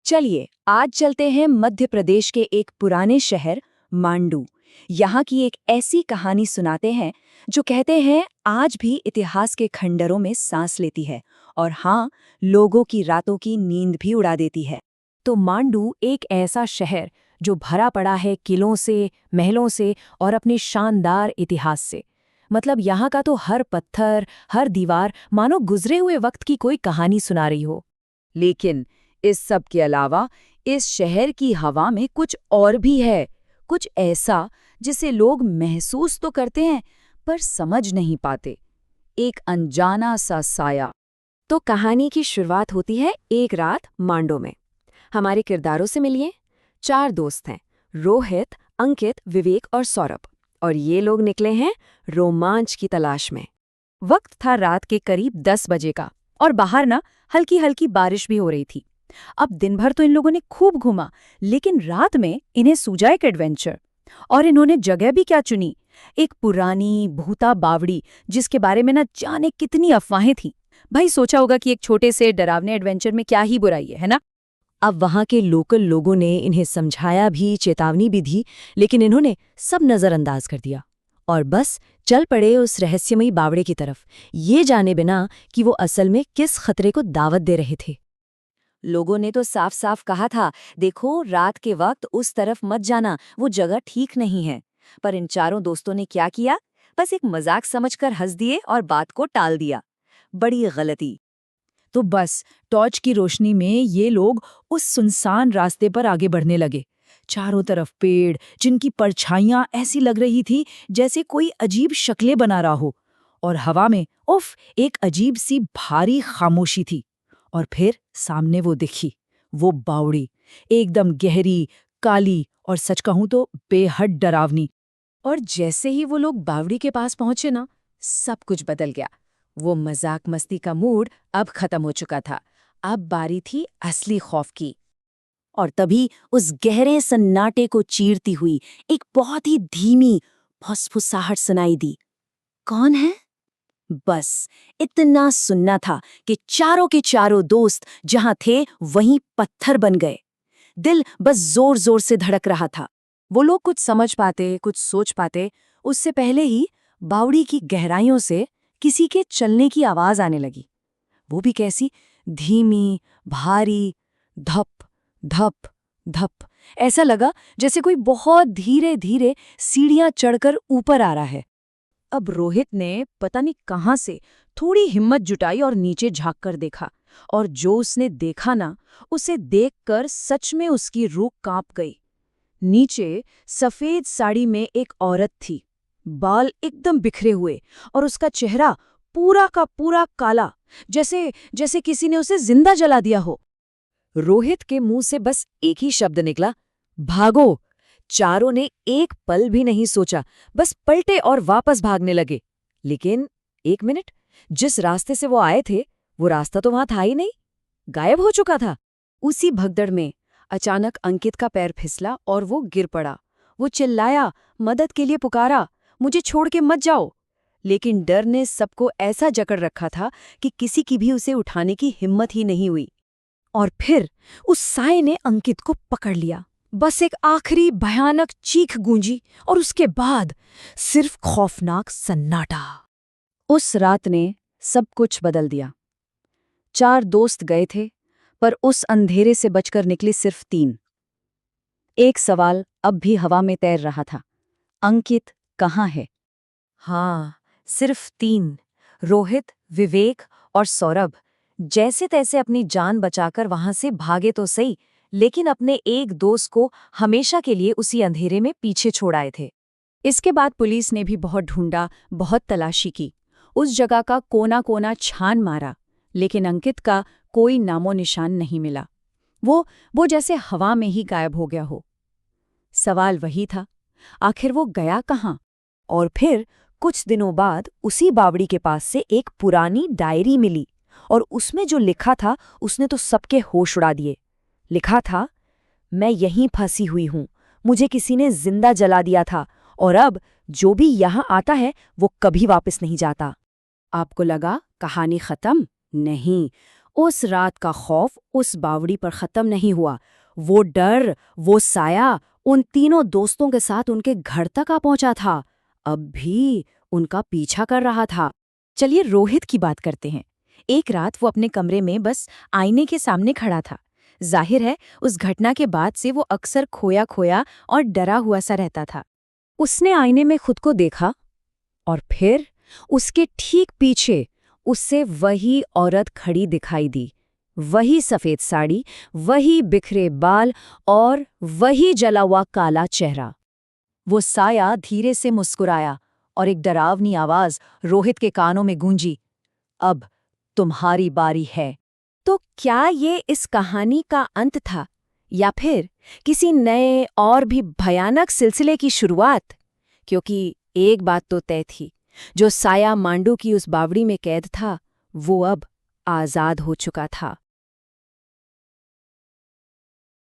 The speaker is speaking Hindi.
चलिए आज चलते हैं मध्य प्रदेश के एक पुराने शहर मांडू। यहाँ की एक ऐसी कहानी सुनाते हैं जो कहते हैं आज भी इतिहास के खंडरों में सांस लेती है और हाँ, लोगों की रातों की नींद भी उड़ा देती है। तो मांडू एक ऐसा शहर जो भरा पड़ा है किलों से, महलों से और अपने शानदार इतिहास से। मतलब यहाँ का तो हर पत्थर, हर दीवार मानो गुजरे हुए वक्त की कोई कहानी सुना रही हो। लेकिन इस सब के अलावा इस शहर की हवा में कुछ और भी है, कुछ ऐसा जिसे लोग महसूस तो करते हैं पर समझ नहीं पाते। एक अनजाना सा साया। तो कहानी की शुरुआत होती है एक रात मांडो में। हमारे किरदारों से मिलिए। 4 दोस्त हैं, रोहित, अंकित, विवेक और सौरभ। और ये लोग निकले हैं रोमांच की तलाश में। वक्त था रात के करीब 10 बजे का और बाहर ना हल्की हल्की बारिश भी हो रही थी। अब दिन भर तो इन लोगों ने खूब घूमा, लेकिन रात में इन्हें सूझा एक एडवेंचर। और इन्होंने जगह भी क्या चुनी, एक पुरानी भूता बावड़ी जिसके बारे में ना जाने कितनी अफवाहें थी। भाई सोचा होगा कि एक छोटे से डरावने एडवेंचर में क्या ही बुराई है ना। अब वहां के लोकल लोगों ने इन्हें समझाया भी, चेतावनी भी दी, लेकिन इन्होंने सब नजरअंदाज कर दिया और बस चल पड़े उस रहस्यमयी बावड़े की तरफ, ये जाने बिना कि वो असल में किस खतरे को दावत दे रहे थे। लोगों ने तो साफ साफ कहा था, देखो रात के वक्त उस तरफ मत जाना, वो जगह ठीक नहीं है। पर इन चारों दोस्तों ने क्या किया, बस एक मजाक समझकर हंस दिए और बात को टाल दिया। बड़ी गलती। तो बस टॉर्च की रोशनी में ये लोग उस सुनसान रास्ते पर आगे बढ़ने लगे। चारों तरफ पेड़, जिनकी परछाइयां ऐसी लग रही थी जैसे कोई अजीब शक्लें बना रहा हो, और हवा में उफ एक अजीब सी भारी खामोशी थी। और फिर सामने वो दिखी, वो बावड़ी, एकदम गहरी, काली और सच कहूं तो बेहद डरावनी। और जैसे ही वो लोग बावड़ी के पास पहुंचे ना, सब कुछ बदल गया। वो मजाक मस्ती का मूड अब खत्म हो चुका था। अब बारी थी असली खौफ की। और तभी उस गहरे सन्नाटे को चीरती हुई एक बहुत ही धीमी फुसफुसाहट सुनाई दी। कौन है? बस इतना सुनना था कि चारों के चारों दोस्त जहां थे वहीं पत्थर बन गए। दिल बस जोर जोर से धड़क रहा था। वो लोग कुछ समझ पाते, कुछ सोच पाते, उससे पहले ही बावड़ी की गहराइयों से किसी के चलने की आवाज आने लगी। वो भी कैसी, धीमी, भारी, धप धप धप। ऐसा लगा जैसे कोई बहुत धीरे धीरे सीढ़ियां चढ़कर ऊपर आ रहा है। अब रोहित ने पता नहीं कहां से थोड़ी हिम्मत जुटाई और नीचे झांक कर देखा, और जो उसने देखा ना, उसे देखकर सच में उसकी रूह कांप गई। नीचे सफेद साड़ी में एक औरत थी, बाल एकदम बिखरे हुए और उसका चेहरा पूरा का पूरा काला, जैसे जैसे किसी ने उसे जिंदा जला दिया हो। रोहित के मुंह से बस एक ही शब्द निकला, भागो। चारों ने एक पल भी नहीं सोचा, बस पलटे और वापस भागने लगे। लेकिन एक मिनट, जिस रास्ते से वो आए थे वो रास्ता तो वहां था ही नहीं, गायब हो चुका था। उसी भगदड़ में अचानक अंकित का पैर फिसला और वो गिर पड़ा। वो चिल्लाया, मदद के लिए पुकारा, मुझे छोड़ के मत जाओ। लेकिन डर ने सबको ऐसा जकड़ रखा था कि किसी की भी उसे उठाने की हिम्मत ही नहीं हुई। और फिर उस साए ने अंकित को पकड़ लिया। बस एक आखिरी भयानक चीख गूंजी और उसके बाद सिर्फ खौफनाक सन्नाटा। उस रात ने सब कुछ बदल दिया। 4 दोस्त गए थे, पर उस अंधेरे से बचकर निकले सिर्फ 3। एक सवाल अब भी हवा में तैर रहा था, अंकित कहाँ है? हाँ, सिर्फ 3, रोहित, विवेक और सौरभ जैसे तैसे अपनी जान बचाकर वहां से भागे तो सही, लेकिन अपने एक दोस्त को हमेशा के लिए उसी अंधेरे में पीछे छोड़ आए थे। इसके बाद पुलिस ने भी बहुत ढूंढा, बहुत तलाशी की, उस जगह का कोना कोना छान मारा, लेकिन अंकित का कोई नामो निशान नहीं मिला। वो जैसे हवा में ही गायब हो गया हो। सवाल वही था, आखिर वो गया कहाँ? और फिर कुछ दिनों बाद उसी बावड़ी के पास से एक पुरानी डायरी मिली, और उसमें जो लिखा था उसने तो सबके होश उड़ा दिए। लिखा था, मैं यहीं फंसी हुई हूं, मुझे किसी ने जिंदा जला दिया था, और अब जो भी यहां आता है वो कभी वापस नहीं जाता। आपको लगा कहानी खत्म? नहीं, उस रात का खौफ उस बावड़ी पर खत्म नहीं हुआ। वो डर, वो साया उन तीनों दोस्तों के साथ उनके घर तक आ पहुंचा था। अब भी उनका पीछा कर रहा था। चलिए रोहित की बात करते हैं। एक रात वो अपने कमरे में बस आईने के सामने खड़ा था। जाहिर है उस घटना के बाद से वो अक्सर खोया खोया और डरा हुआ सा रहता था। उसने आईने में खुद को देखा और फिर उसके ठीक पीछे उससे वही औरत खड़ी दिखाई दी। वही सफेद साड़ी, वही बिखरे बाल और वही जला हुआ काला चेहरा। वो साया धीरे से मुस्कुराया और एक डरावनी आवाज रोहित के कानों में गूंजी, अब तुम्हारी बारी है। तो क्या ये इस कहानी का अंत था या फिर किसी नए और भी भयानक सिलसिले की शुरुआत? क्योंकि एक बात तो तय थी, जो साया मांडू की उस बावड़ी में कैद था वो अब आजाद हो चुका था।